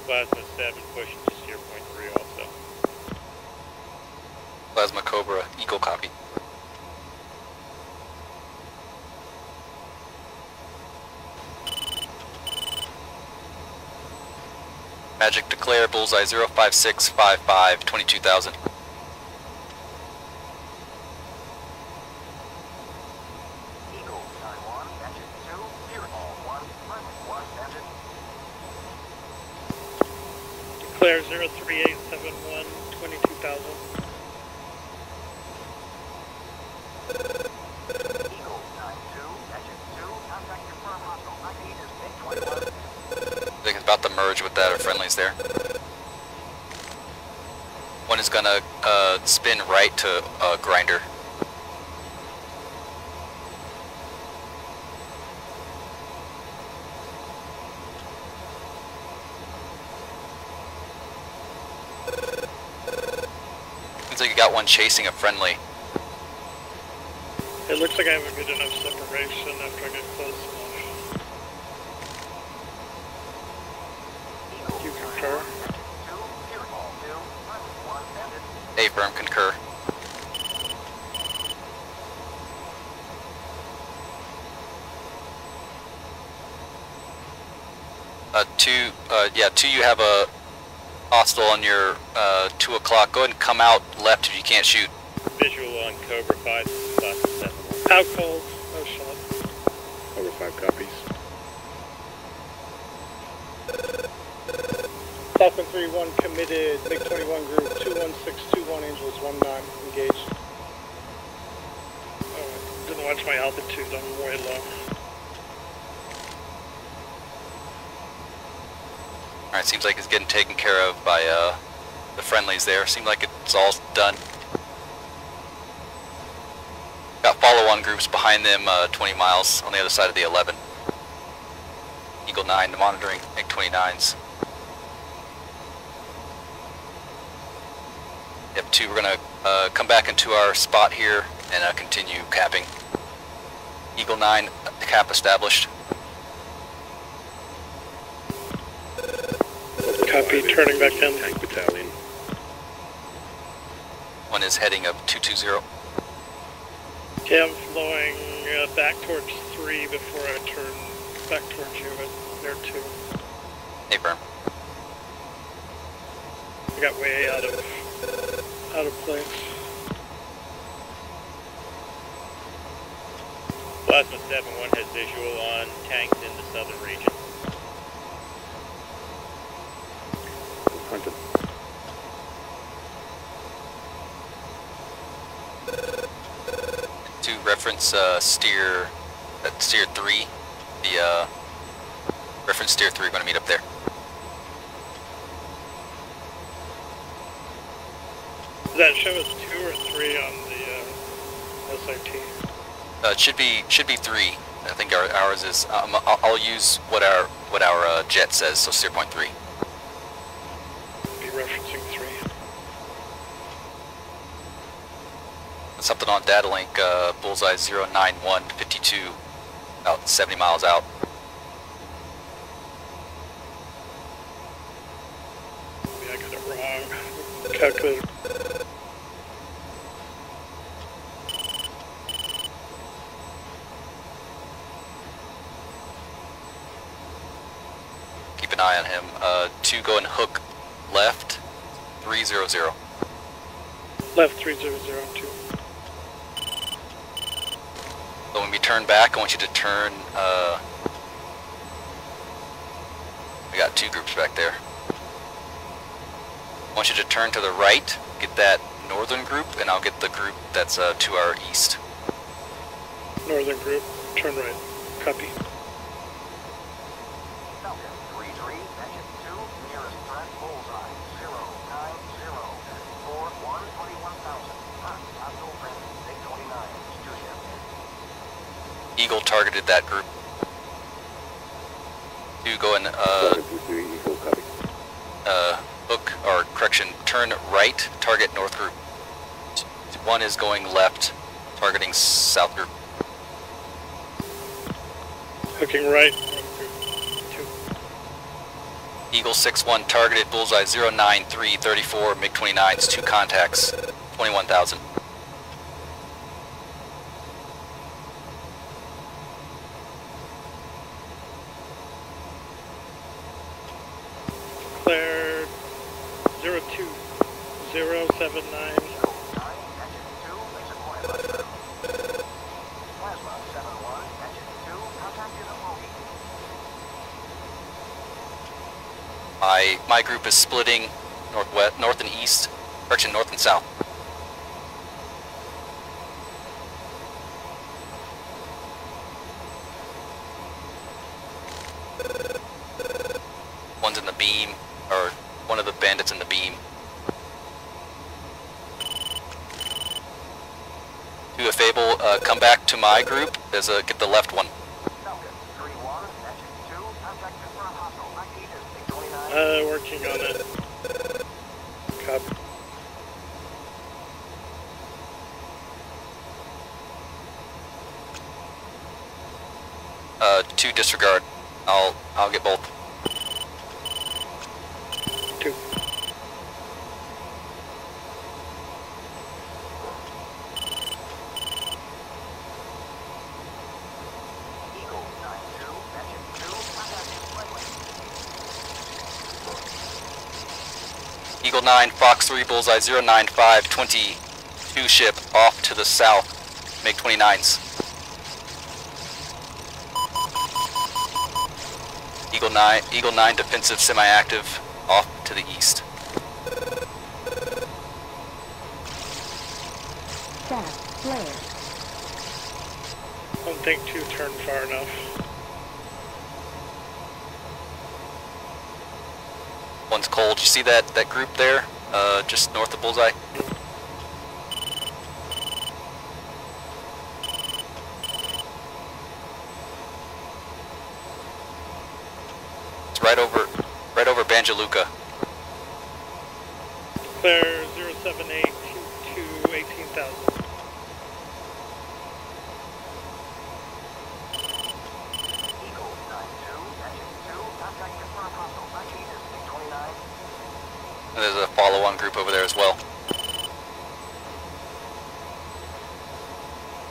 Plasma 7 pushing to steer point 3 also. Plasma Cobra, Eagle copy. Magic declare bullseye 05655 22,000. Eagle 91, engine 2, clear all 1, runway 1, engine. Declare 03871 22,000. Eagle 92, engine 2, contact confirmed hostile 98 is MiG-21. I think it's about to merge with that, our friendlies there. One is gonna spin right to grinder. Looks like you got one chasing a friendly. It looks like I have a good enough separation after I get close enough. You concur? Affirm, concur. Two, you have a hostile on your 2 o'clock. Go ahead and come out left if you can't shoot. Visual on Cobra 5, Plasma 7. Out cold, no shot. Over 5 copies. Falcon 3-1 committed, MiG-21 group 21621, Angels 19, engaged. Oh, didn't watch my altitude, I'm way low. Alright, seems like it's getting taken care of by the friendlies there. Seems like it's all done. Got follow-on groups behind them 20 miles on the other side of the 11. Eagle 9 monitoring MiG-29s. Yep, 2, we're going to come back into our spot here and continue capping. Eagle 9, cap established. Copy, turning back in. Tank battalion. One is heading up 220. Okay, I'm flowing back towards 3 before I turn back towards you at near 2. Affirm. I got way out of place. Plasma 7-1 has visual on tanks in the southern region. Hunted. To reference steer 3, the reference steer 3, going to meet up there. Does that show us 2 or 3 on the SIT? It should be 3. I think ours is. I'll use what our jet says. So steer point 3. Be referencing 3. Something on data link. Bullseye 09152, about 70 miles out. Maybe I got it wrong. Calculator. Keep an eye on him. 2, go and hook left 300. Left 3002. So when we turn back, I want you to turn. We got 2 groups back there. I want you to turn to the right, get that northern group, and I'll get the group that's to our east. Northern group, turn right. Copy. Falcon 3-3, engine 2, nearest threat bullseye 090, 41, 21,000. Hostile friendly, MiG-29, steer shift. Eagle targeted that group. 2, go and Eagle copy. hook, or correction, turn right, target north group. 1 is going left, targeting south group. Hooking right. 2. Eagle 6-1 targeted, bullseye 09334, MiG-29s, 2 contacts, 21,000. Clear 02079. Eagle 9, engine 2, makes a corner left turn. Plasma 7-1, engine 2, contact is a bogey. My group is splitting north and east, correction, north and south. One's in the beam, or one of the bandits in the beam. 2 if able, come back to my group, get the left one. Falcon 3-1, engine 2, contact confirmed hostile. MiGs is MiG-29. Working on it. Copy. Two disregard. I'll get both. 2. Eagle 9-2, engine 2, contact is friendly. Eagle 9, Fox 3, bullseye 095, 22 ship off to the south, MiG-29s. Eagle 9 defensive semi-active off to the east. Fast flare. I don't think 2 turned far enough. One's cold. You see that group there, just north of bullseye? It's right over Banjaluka. Clear 07822, 18,000. Eagle 9-2, engine 2, contact confirmed hostile. MiGs is MiG-29. And there's a follow-on group over there as well.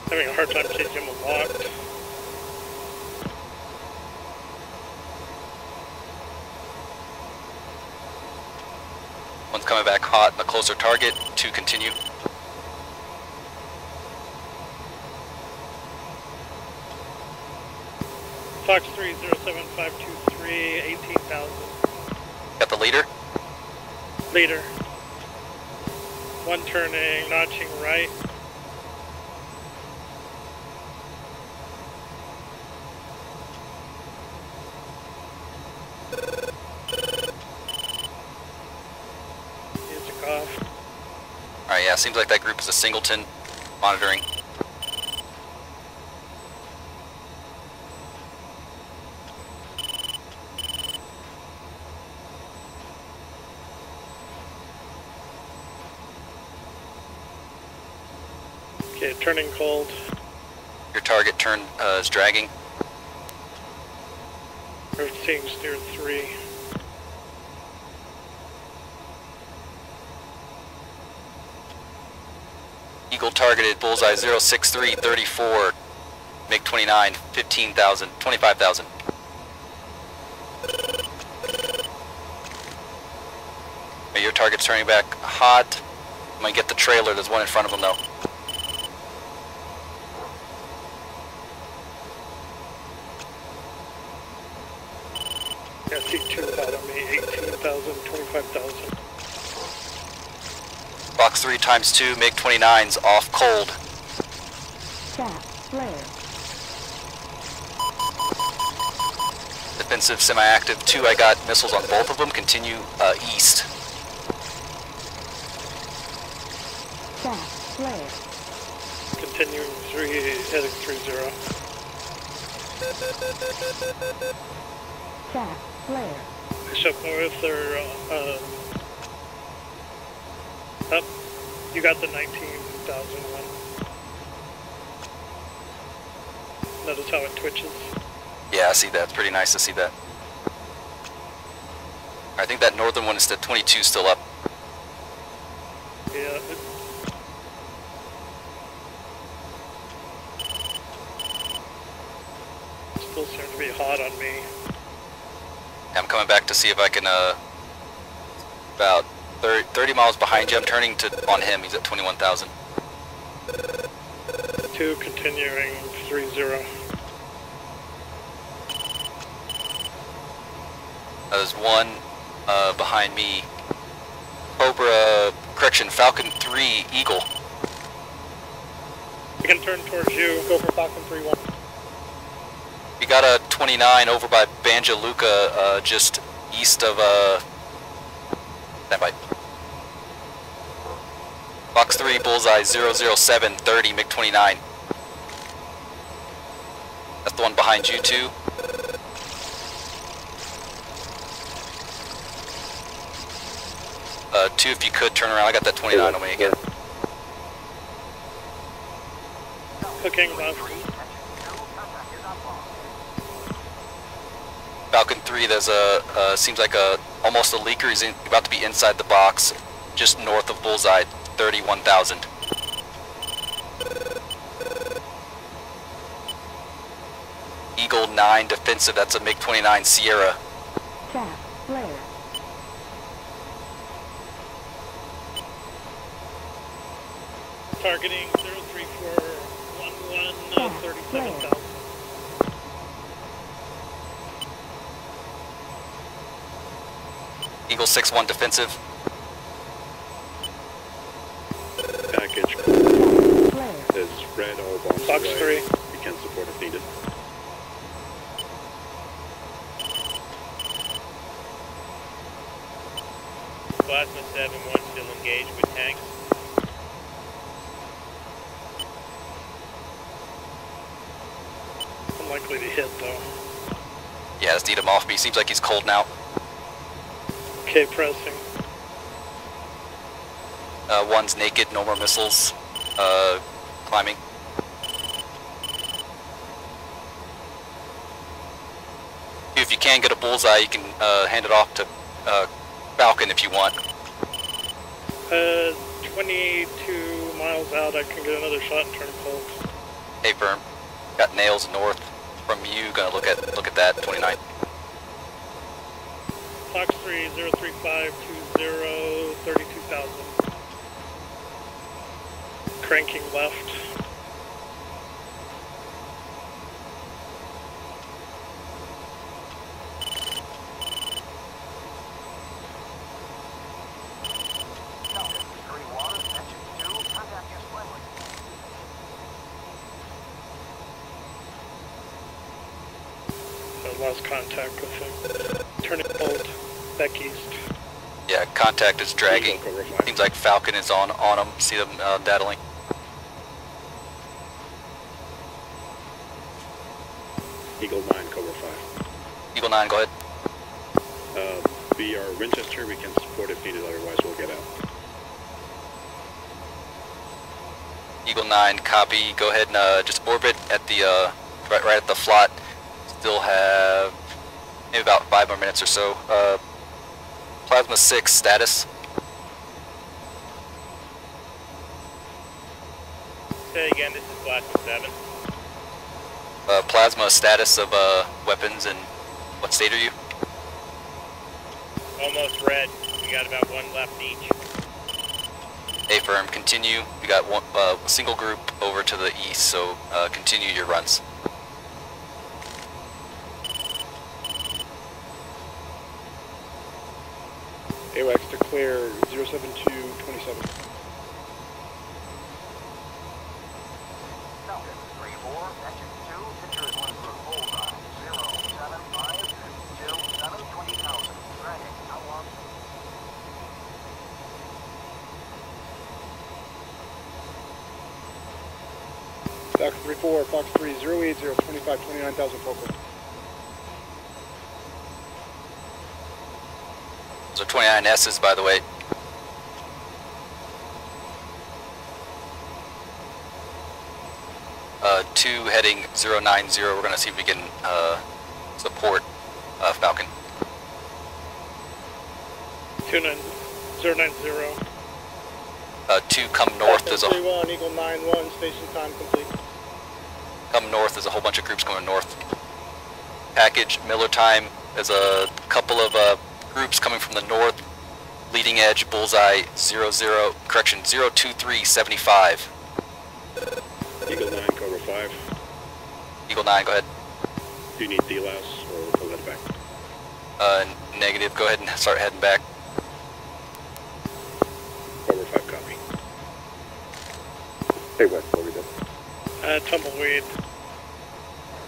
Having a hard time keeping them locked. One's coming back hot in a closer target. 2 continue. Fox 3, 07523, 18,000. Got the leader. Leader. 1 turning, notching right. Music off. Alright, yeah, seems like that group is a singleton monitoring. Okay, turning cold. Your target turn is dragging. We're seeing steer 3. Eagle targeted, bullseye 06334, MiG-29, 15,000, 25,000. Your target's turning back hot. I'm gonna get the trailer, there's one in front of them though. Yeah, C2 out of me, 18,000, 25,000. Box 3 times 2, MiG-29's off cold. Fast flare. Defensive semi-active 2, I got missiles on both of them, continue east. Fast flare. Continuing 3, heading 30. Fast flare. Bishop North or, up. You got the 19,001. Notice how it twitches. Yeah, I see that. It's pretty nice to see that. I think that northern one is the 22 still up. Yeah. It still seems to be hot on me. I'm coming back to see if I can, about 30 miles behind you. I'm turning on him. He's at 21,000. 2 continuing 30. There's one behind me. Cobra, correction, Falcon 3, Eagle. I can turn towards you. Go for Falcon 3-1. We got a 29 over by Banja Luka, just east of, standby. Fox 3, Bullseye, 00730, MiG-29. That's the one behind you too. Two, if you could turn around. I got that 29 on me again. Cooking left. Falcon 3, there's seems like almost a leaker. He's about to be inside the box, just north of Bullseye, 31,000. Eagle 9 defensive, that's a MiG-29 Sierra. Shaft flare. Targeting 03411, 37,000. Eagle 6-1 defensive. Package Flare. is red, all bombs Fox away. 3. We can support if needed. Plasma 7-1 still engaged with tanks. Unlikely to hit though. Yeah, let's need him off me. Seems like he's cold now. Okay, pressing. One's naked, no more missiles. Climbing. If you can get a bullseye, you can hand it off to Falcon if you want. 22 miles out, I can get another shot and turn cold. Hey, firm. Got nails north from you. Gonna look at that 29. Fox 3, 03520, 32,000. Cranking left. Falcon 3-1, engine 2, contact is friendly. I lost contact with him. Turning cold, back east. Yeah, contact is dragging. Eagle Cobra 5. Seems like Falcon is on him. See them daddling. Eagle 9, Cobra 5. Eagle 9, go ahead. We are Winchester. We can support if needed. Otherwise, we'll get out. Eagle 9, copy. Go ahead and just orbit at the right at the flot. Still have maybe about 5 more minutes or so. Plasma 6 status. Say again, this is Plasma 7. Plasma status of weapons and what state are you? Almost red. We got about one left each. A firm, continue. We got one single group over to the east, so continue your runs. AWACS to clear 07227. Falcon 3-4, engine 2, picture is one for bullseye, 07527, 20,000. Dragging, how long? Falcon 3-4, Fox 3, 080, 25, 29,000 focal. Those are 29 S's, by the way. Two heading 090. We're going to see if we can support Falcon. 090. 2, come north. There's a 3-1, Eagle 9-1, station time complete. come north. There's a whole bunch of groups coming north. Package Miller time. There's a couple of groups coming from the north. Leading edge bullseye 02375. Eagle 9, Cobra 5. Eagle 9, go ahead. Do you need DLAS or pull that back? Negative. Go ahead and start heading back. Cobra 5, copy. Hey, Wes, what we doing? Tumbleweed.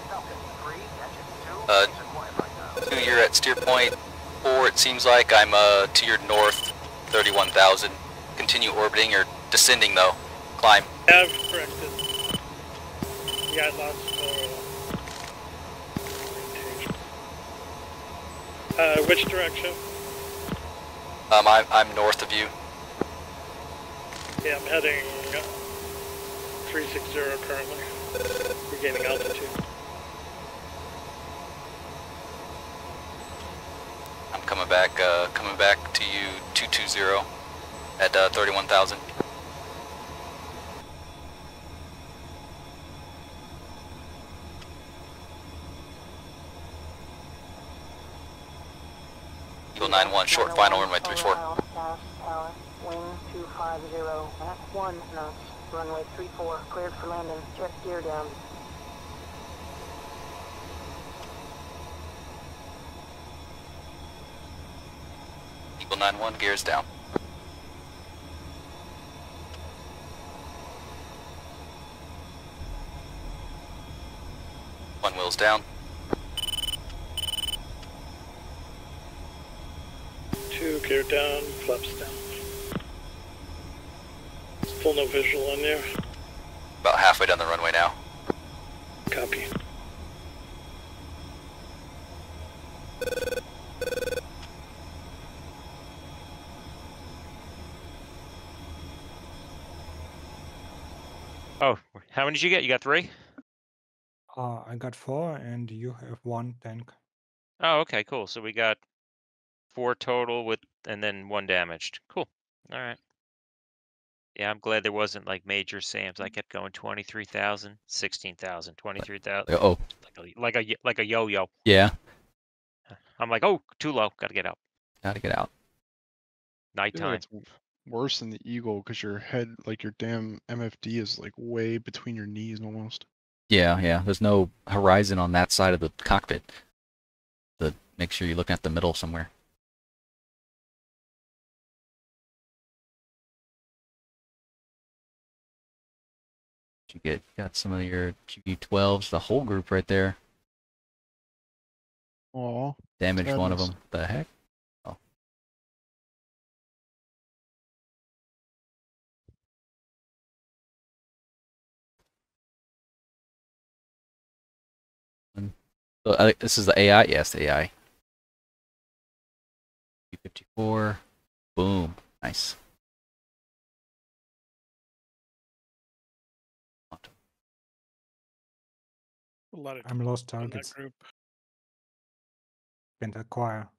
Falcon 3, engine 2, Uh, basic quiet right now. 2, you're at steer point. 4, it seems like I'm to your north, 31,000. Continue orbiting or descending though. Climb. Have corrected. Yeah, I lost orientation. Which direction? I'm north of you. Yeah, I'm heading 360 currently. Regaining altitude. I'm coming back to you 220 at 31,000. Eagle 9-1, short final runway 34. Wing 250 at 1 knots. Runway 34, cleared for landing. Check gear down. Eagle 9-1, gears down. One wheel's down. 2, gear down, flaps down. Still no visual on there. About halfway down the runway now. Copy. Oh, how many did you get? You got 3? I got 4 and you have 1 tank. Oh, okay, cool. So we got 4 total with, and then 1 damaged. Cool. All right. Yeah, I'm glad there wasn't like major SAMs. I kept going 23,000, 16,000, 23,000. Oh, Like a yo-yo. yeah. I'm like, oh, too low. Got to get out. Gotta get out. I feel Nighttime. like it's worse than the Eagle because your head, like your damn MFD is like way between your knees almost. Yeah. There's no horizon on that side of the cockpit. To make sure you're looking at the middle somewhere. You got some of your GU-12s, the whole group right there. Oh, Damaged one of them. The heck? Oh. So this is the AI? Yes, the AI. 54. Boom. Nice. A lot of I'm lost in that targets. group. Can't acquire.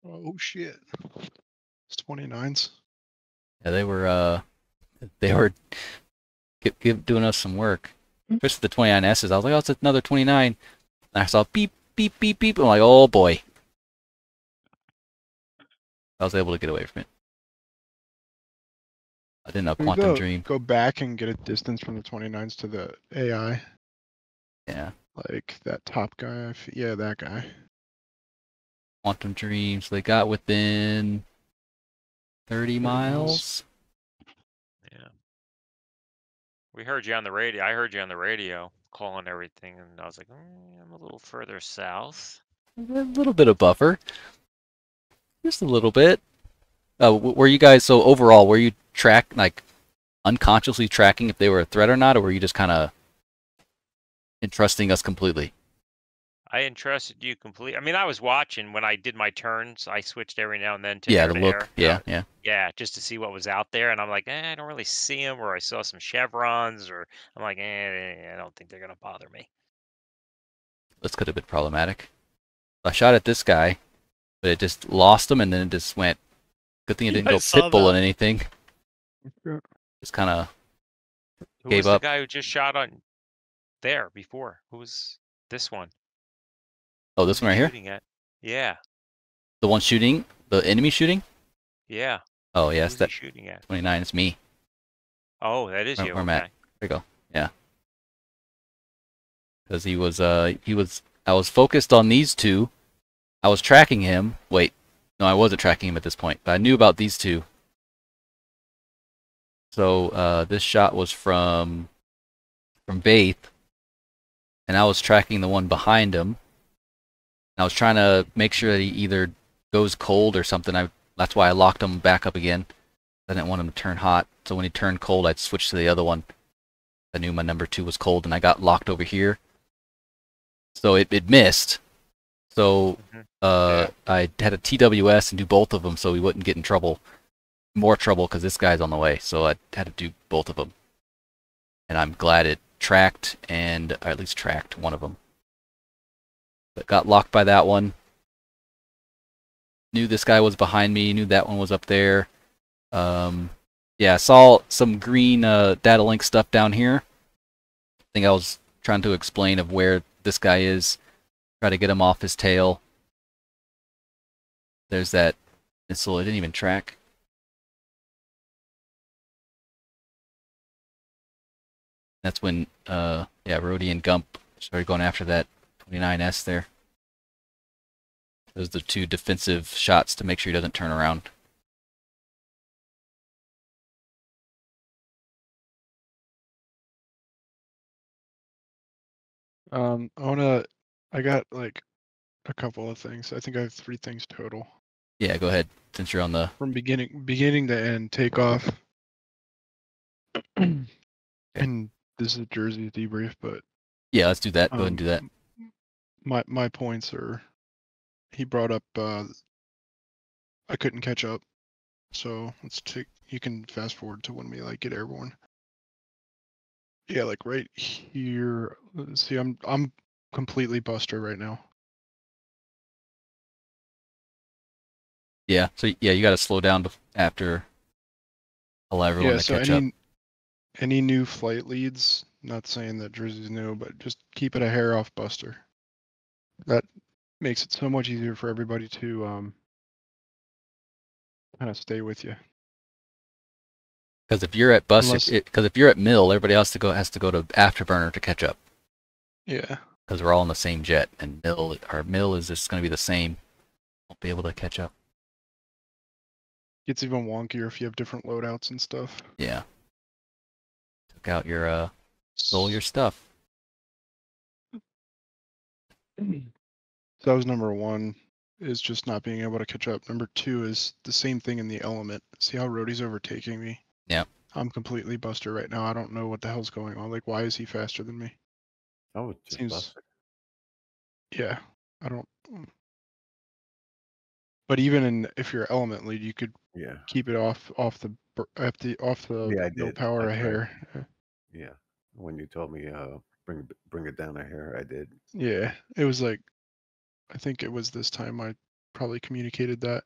oh shit. It's 29s. Yeah, they were doing us some work. Especially the 29S's. I was like, oh, it's another 29. And I saw beep, beep, beep, beep. I'm like, oh boy. I was able to get away from it. I didn't know Quantum Dream. Go back and get a distance from the 29s to the AI. Yeah. Like that top guy. Yeah, that guy. Quantum Dream. So they got within 30 miles. Yeah. We heard you on the radio. I heard you on the radio calling everything, and I was like, I'm a little further south. A little bit of buffer. Just a little bit. Were you guys, so overall, were you unconsciously tracking if they were a threat or not, or were you just kind of entrusting us completely? I entrusted you completely. I mean, I was watching when I did my turns. I switched every now and then to Yeah, air the to look. air. Yeah. Yeah, just to see what was out there, and I'm like, I don't really see them, or I saw some chevrons, or I'm like, I don't think they're gonna bother me. This could have been problematic. I shot at this guy, but it just lost him, and then it just went. Good thing it didn't I go saw pitbull that. in anything. Yeah. Just kind of Who gave was the up. guy who just shot on there before? Who was this one? Oh, Who this was one he right here? shooting at? Yeah, The one shooting? The enemy shooting? yeah. Oh, yes, Who's he that shooting at? 29. It's me. Oh, that is you. Where I'm at. Okay. There you go. Yeah. Because I was focused on these two. I was tracking him. Wait, no, I wasn't tracking him at this point, but I knew about these two. So this shot was from Baith, and I was tracking the one behind him. And I was trying to make sure that he either goes cold or something. That's why I locked him back up again. I didn't want him to turn hot, so when he turned cold, I'd switch to the other one. I knew my number 2 was cold, and I got locked over here. So it missed. So Yeah. I had a TWS and do both of them so we wouldn't get in trouble. More trouble because this guy's on the way, so I had to do both of them. And I'm glad it tracked, or at least tracked one of them. But got locked by that one. Knew this guy was behind me, knew that one was up there. Yeah, I saw some green data link stuff down here. I think I was trying to explain of where this guy is. Try to get him off his tail. There's that missile. It didn't even track. That's when, yeah, Rhodey and Gump started going after that 29S there. Those are the 2 defensive shots to make sure he doesn't turn around. I got like a couple of things. I think I have 3 things total. Yeah, go ahead, since you're on the... From beginning to end, takeoff. And this is a Jersey debrief, but yeah, let's do that. Go ahead and do that. My points are, he brought up I couldn't catch up, so you can fast forward to when we like get airborne. Yeah, like right here. See, I'm completely buster right now. Yeah, so yeah, you got to slow down after allow everyone to catch up. Any new flight leads, not saying that Jersey's new, but just keep it a hair off buster. That makes it so much easier for everybody to kind of stay with you. Because if you're at buster, because if you're at mill, everybody else has to go to afterburner to catch up. Yeah. Because we're all in the same jet, and our mill is just going to be the same. Won't be able to catch up. Gets even wonkier if you have different loadouts and stuff. Yeah. Took out your stole your stuff. So that was number 1, is just not being able to catch up. Number 2 is the same thing in the element. See how Rhodey's overtaking me? Yeah. I'm completely buster right now. I don't know what the hell's going on. Like, why is he faster than me? Oh, it's just buster. Yeah, I don't. But even if you're element lead, you could keep it off the no power a hair. Right. Yeah, when you told me bring it down a hair, I did. Yeah, it was like, I think it was this time I probably communicated that.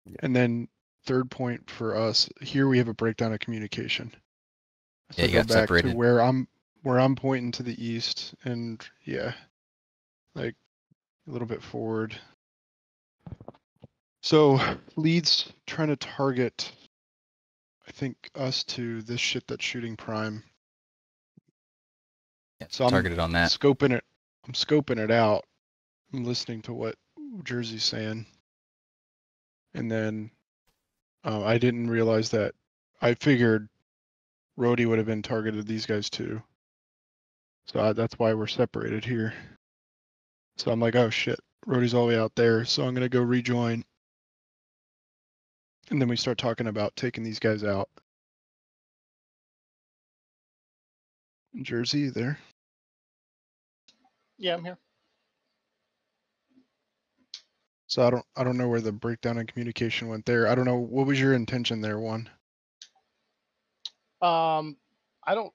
Yeah. And then 3rd point for us here, we have a breakdown of communication. So yeah, you got back separated. to where I'm pointing to the east, and yeah, like a little bit forward. So leads trying to target, I think, us to this shit that's shooting prime. Yeah, so targeted on that. I'm scoping it out. I'm listening to what Jersey's saying. And then I didn't realize that. I figured Rhodey would have been targeted these guys too. So that's why we're separated here. So I'm like, oh shit, Rhodey's all the way out there. So I'm going to go rejoin. And then we start talking about taking these guys out. Jersey, you there? Yeah, I'm here. So I don't know where the breakdown in communication went there. I don't know, what was your intention there, one? I don't.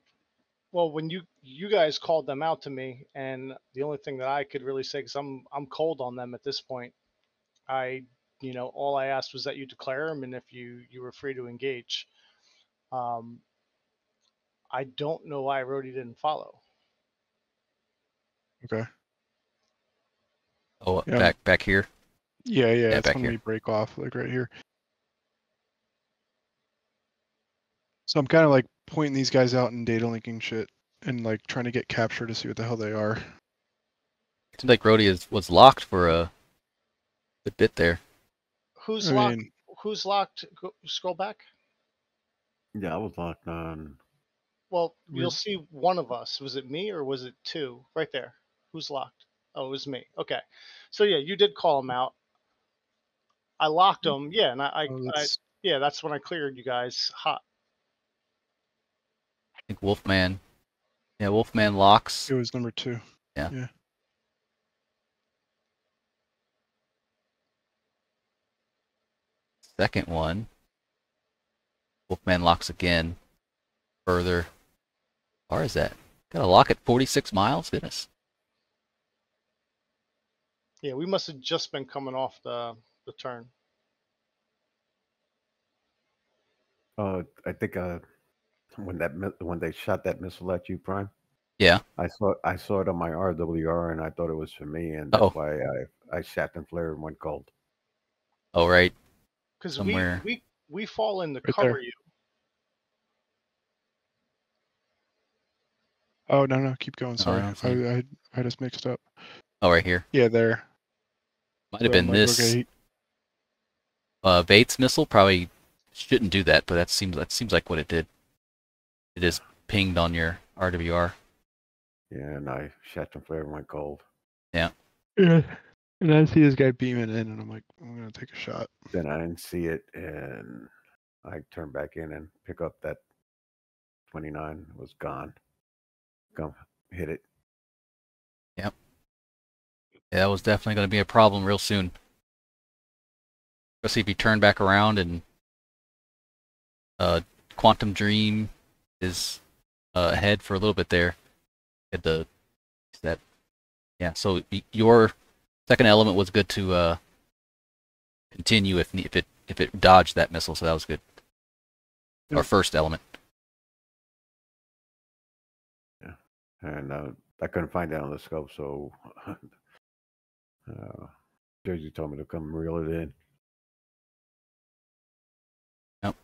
Well, when you guys called them out to me, and the only thing that I could really say, because I'm cold on them at this point, all I asked was that you declare them, and if you were free to engage. Um, I don't know why Rhodey didn't follow. Okay. Oh, Yeah. back here. Yeah, it's back when here. we break off, like right here. So I'm kind of like pointing these guys out and data linking shit and like trying to get capture to see what the hell they are. Seems like Rhodey was locked for a good bit there. Who's I locked? mean, Who's locked? Scroll back. Yeah, I was locked on. Well, We're- you'll see one of us. Was it me or was it two? Right there. Who's locked? Oh, it was me. Okay. So yeah, you did call him out. I locked him. Yeah, and that's when I cleared you guys hot. I think Wolfman. Yeah, Wolfman locks. it was number 2. Yeah. Second one. Wolfman locks again. Further. How far is that? Got a lock at 46 miles? Goodness. Yeah, we must have just been coming off the turn. I think when they shot that missile at you, Prime. Yeah. I saw it on my RWR, and I thought it was for me, and that's why I sat and flared and went cold. Oh, right. Because Somewhere. we fall in to Right cover there. you. Oh, no, keep going. No, I Sorry. don't see I just mixed up. Oh, right here. Yeah, there. Might have So been I'm like, this. okay. Bates missile probably shouldn't do that, but that seems like what it did. It just pinged on your RWR. Yeah, and I shot and flared and went cold. Yeah. Yeah. And I see this guy beaming in, and I'm like, I'm gonna take a shot. Then I didn't see it, and I turned back in and pick up that 29. It was gone. Come hit it. Yep. Yeah, that was definitely going to be a problem real soon. Especially if you turn back around and Quantum Dream is ahead for a little bit there. Had to that. Yeah. So your second element was good to continue if it dodged that missile, so that was good. Yeah. Our first element. Yeah, and I couldn't find it on the scope, so Jersey told me to come reel it in. Yep.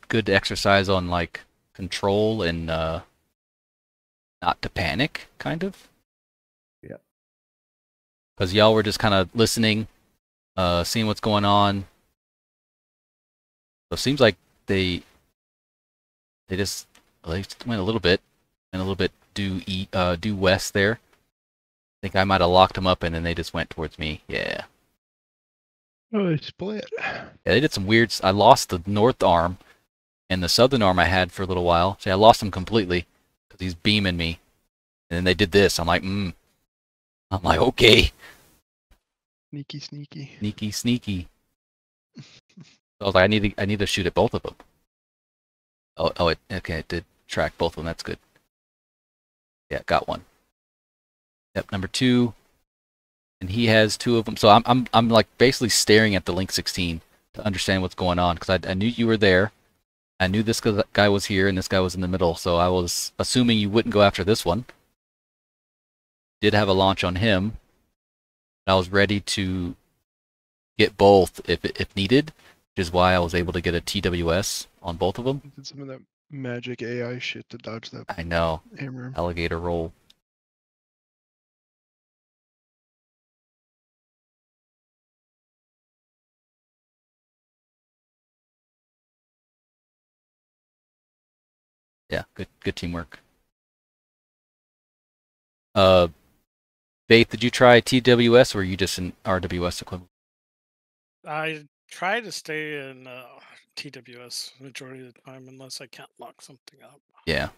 Good exercise on like control and not to panic, kind of. Yeah. Because y'all were just kind of listening, seeing what's going on. So it seems like they just went a little bit due west there. I think I might have locked them up, and then they just went towards me. Yeah. Oh, they split. Yeah, they did some weird. I lost the north arm, and the southern arm I had for a little while. See, I lost him completely because he's beaming me, and then they did this. I'm like, okay. Sneaky. So I was like, I need to shoot at both of them. It did track both of them. That's good. Yeah, got one. Yep, number 2, and he has 2 of them. So I'm like basically staring at the Link 16 to understand what's going on because I knew you were there. I knew this guy was here and this guy was in the middle, so I was assuming you wouldn't go after this one. Did have a launch on him. I was ready to get both if needed, which is why I was able to get a TWS on both of them. Did some of that magic AI shit to dodge that. I know. Hammer. Alligator roll. Yeah, good teamwork. Faith, did you try TWS or were you just in RWS equivalent? I try to stay in TWS majority of the time unless I can't lock something up. Yeah.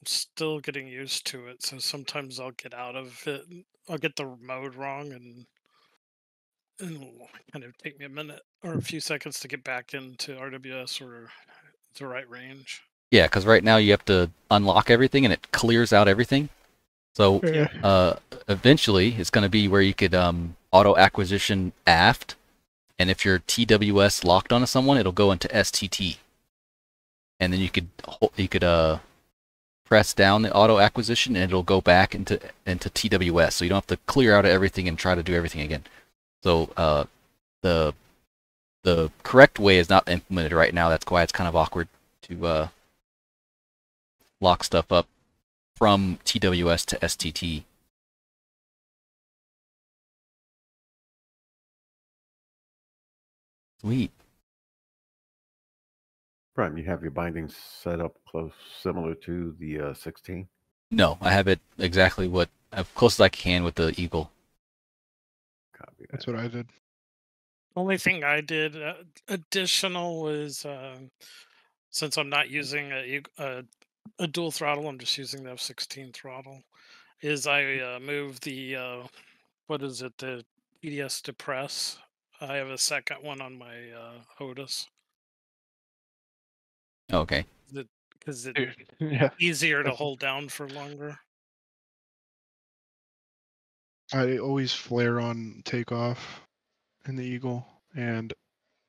I'm still getting used to it, so sometimes I'll get out of it. I'll get the mode wrong, and it'll kind of take me a minute or a few seconds to get back into RWS or the right range. Yeah, because right now you have to unlock everything and it clears out everything. So eventually it's going to be where you could auto acquisition aft, and if your TWS locked onto someone, it'll go into STT, and then you could press down the auto acquisition and it'll go back into TWS. So you don't have to clear out everything and try to do everything again. So the correct way is not implemented right now. That's why it's kind of awkward to lock stuff up from TWS to STT. Sweet. Prime, you have your bindings set up close, similar to the 16? No, I have it exactly as close as I can with the Eagle. Copy that. That's what I did. Only thing I did additional was since I'm not using a dual throttle, I'm just using the F-16 throttle. Is I moved the what is it, the PDS to press. I have a second one on my HOTUS. Okay. Because it's Yeah. easier to hold down for longer. I always flare on takeoff in the Eagle, and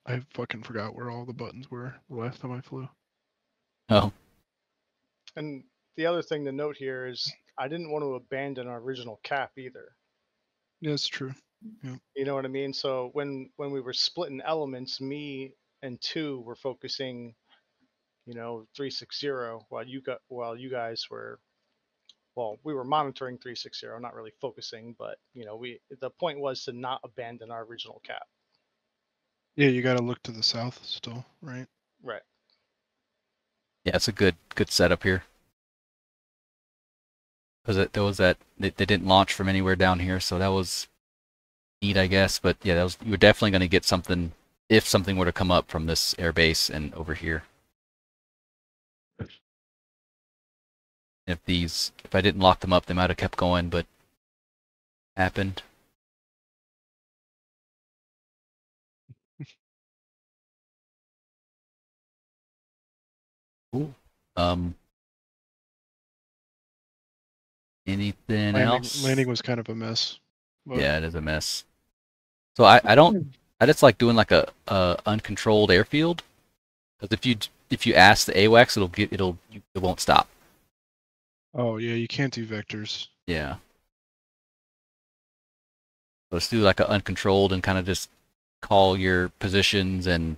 I fucking forgot where all the buttons were the last time I flew. Oh. And the other thing to note here is I didn't want to abandon our original cap either. Yeah, that's true. Yeah. You know what I mean? So when we were splitting elements, me and 2 were focusing, 360 while you guys were, well, we were monitoring 360, not really focusing, but the point was to not abandon our original cap. Yeah, you got to look to the south still, right? Right. Yeah, it's a good setup here. Because there was that they didn't launch from anywhere down here, so that was neat, I guess. But yeah, you were definitely going to get something if something were to come up from this air base and over here. If I didn't lock them up, they might have kept going, but happened. Cool. Anything else? Landing was kind of a mess. But... Yeah, it is a mess. So I just like doing like a uncontrolled airfield, because if you ask the AWACS, it won't stop. Oh yeah, you can't do vectors. Yeah. So let's do like an uncontrolled and kind of just call your positions and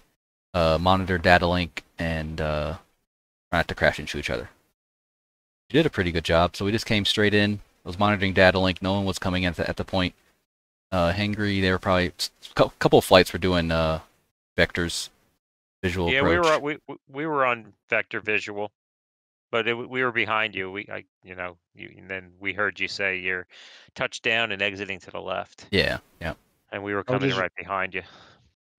monitor data link and try not to crash into each other. You did a pretty good job. So we just came straight in. I was monitoring data link. No one was coming in at the point. Hengry, they were probably a couple of flights were doing vectors, visual approach. Yeah, we were on vector visual, but we were behind you. And then we heard you say you're touchdown and exiting to the left. Yeah, yeah. And we were coming right behind you.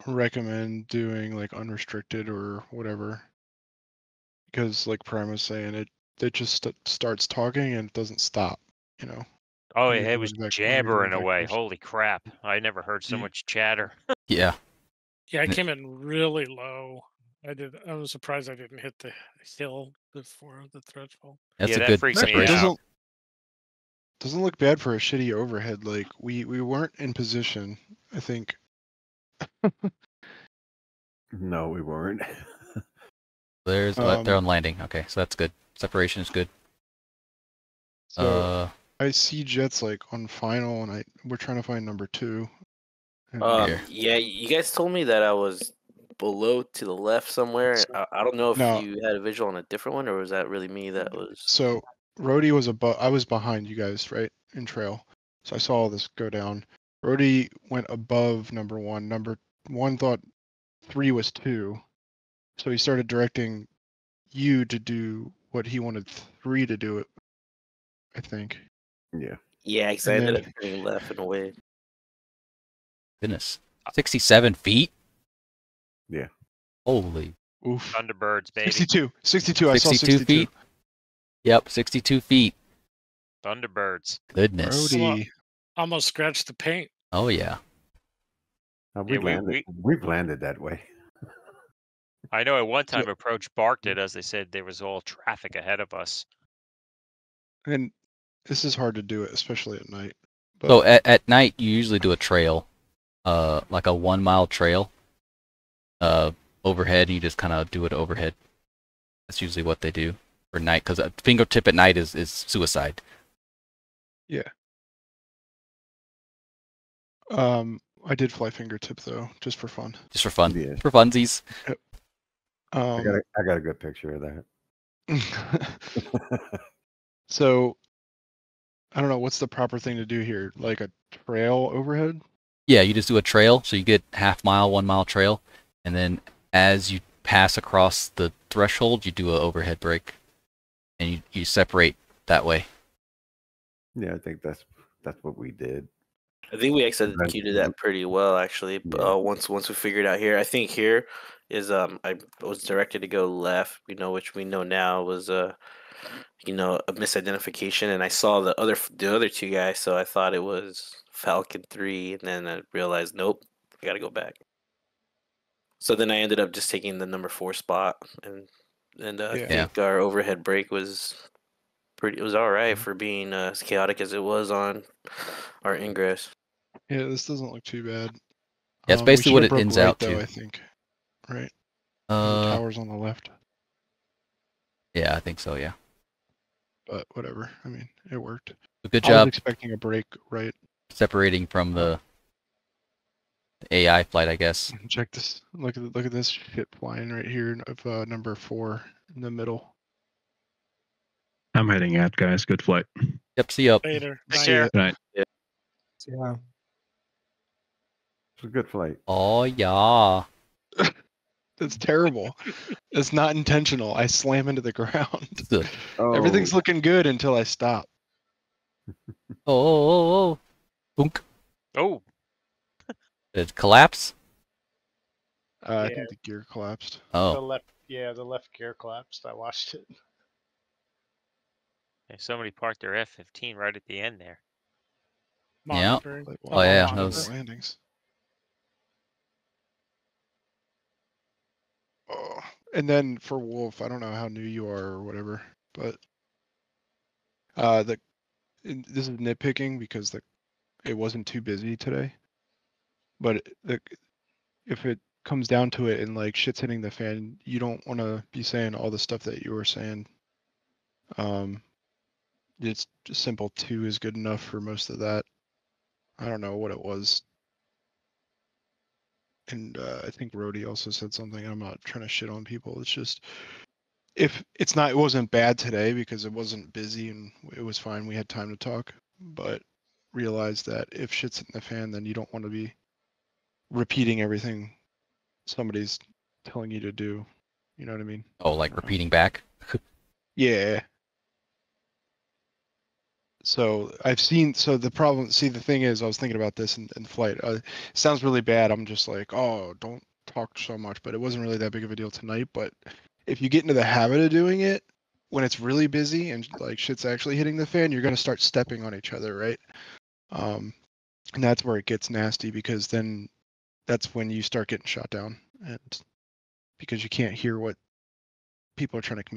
Recommend doing like unrestricted or whatever, because like Prime was saying, it just starts talking and it doesn't stop. Oh, it was jabbering away. Holy crap! I never heard so much chatter. Yeah. Yeah, I came in really low. I was surprised I didn't hit the hill before the threshold. That's that freaks me out. Doesn't look bad for a shitty overhead. Like we weren't in position, I think. No, we weren't. They're on landing. Okay, so that's good. Separation is good. So I see jets like on final, and we're trying to find number 2. Yeah, you guys told me that I was below to the left somewhere. I don't know if you had a visual on a different one, or was that really me that was... So Rhodey was above. I was behind you guys, right, in trail. So I saw all this go down. Rhodey went above number 1. Number 1 thought 3 was 2, so he started directing you to do what he wanted 3 to do. I think. Yeah. Yeah, because I ended up turning left and away. Goodness. 67 feet? Yeah. Holy. Oof. Thunderbirds, baby. 62. I saw 62 feet? Yep, 62 feet. Thunderbirds. Goodness. Brody. Almost scratched the paint. Oh yeah. We've landed that way. I know at one time approach barked it as they said there was all traffic ahead of us. And this is hard to do it, especially at night. But So at night you usually do a trail, like a 1 mile trail, overhead. And you just kind of do it overhead. That's usually what they do for night, because a fingertip at night is suicide. yeah. I did fly fingertip though, just for fun. Just for fun. Yeah. For funsies. Yep. I got a good picture of that. So I don't know what's the proper thing to do here, like a trail overhead. Yeah, you just do a trail, so you get half mile, 1 mile trail, and then as you pass across the threshold, you do an overhead brake, and you separate that way. Yeah, I think that's what we did. I think we executed that pretty well, actually. Yeah. Once we figured out here, I think here is I was directed to go left, which we know now was a misidentification, and I saw the other two guys, so I thought it was Falcon 3, and then I realized nope, I got to go back. So then I ended up just taking the number 4 spot, and I think our overhead brake was all right for being as chaotic as it was on our ingress. Yeah, this doesn't look too bad. Yeah, it's basically what it ends out though, to. I think. Right. The tower's on the left. Yeah, I think so. Yeah. But whatever. I mean, it worked. Good I job. was expecting a break, right? Separating from the AI flight, I guess. Check this. Look at this shit flying right here of number 4 in the middle. I'm heading out, guys. Good flight. Yep. See you up. Later. Take care. Good night. Yeah. It's a good flight. Oh yeah. That's terrible. It's not intentional. I slam into the ground. Oh. Everything's looking good until I stop. Oh. Boonk. Oh. Did it collapse? I think the gear collapsed. Oh. The left gear collapsed. I watched it. Yeah, somebody parked their F-15 right at the end there. Yeah. Monitoring. Oh yeah. One of Those. the landings. Oh. And then for Wolf, I don't know how new you are or whatever, but this is nitpicking because it wasn't too busy today. But if it comes down to it and like shit's hitting the fan, you don't want to be saying all the stuff that you were saying. It's just simple 2 is good enough for most of that. I don't know what it was. And I think Rhodey also said something. I'm not trying to shit on people. It's just it wasn't bad today because it wasn't busy and it was fine. We had time to talk, but realize that if shit's in the fan, then you don't want to be repeating everything somebody's telling you to do. You know what I mean? Oh, like repeating back? Yeah. So the thing is, I was thinking about this in flight. It sounds really bad. I'm just like, oh, don't talk so much, but it wasn't really that big of a deal tonight. But if you get into the habit of doing it, when it's really busy and like shit's actually hitting the fan, you're going to start stepping on each other, right? And that's where it gets nasty because then that's when you start getting shot down, and because you can't hear what people are trying to communicate.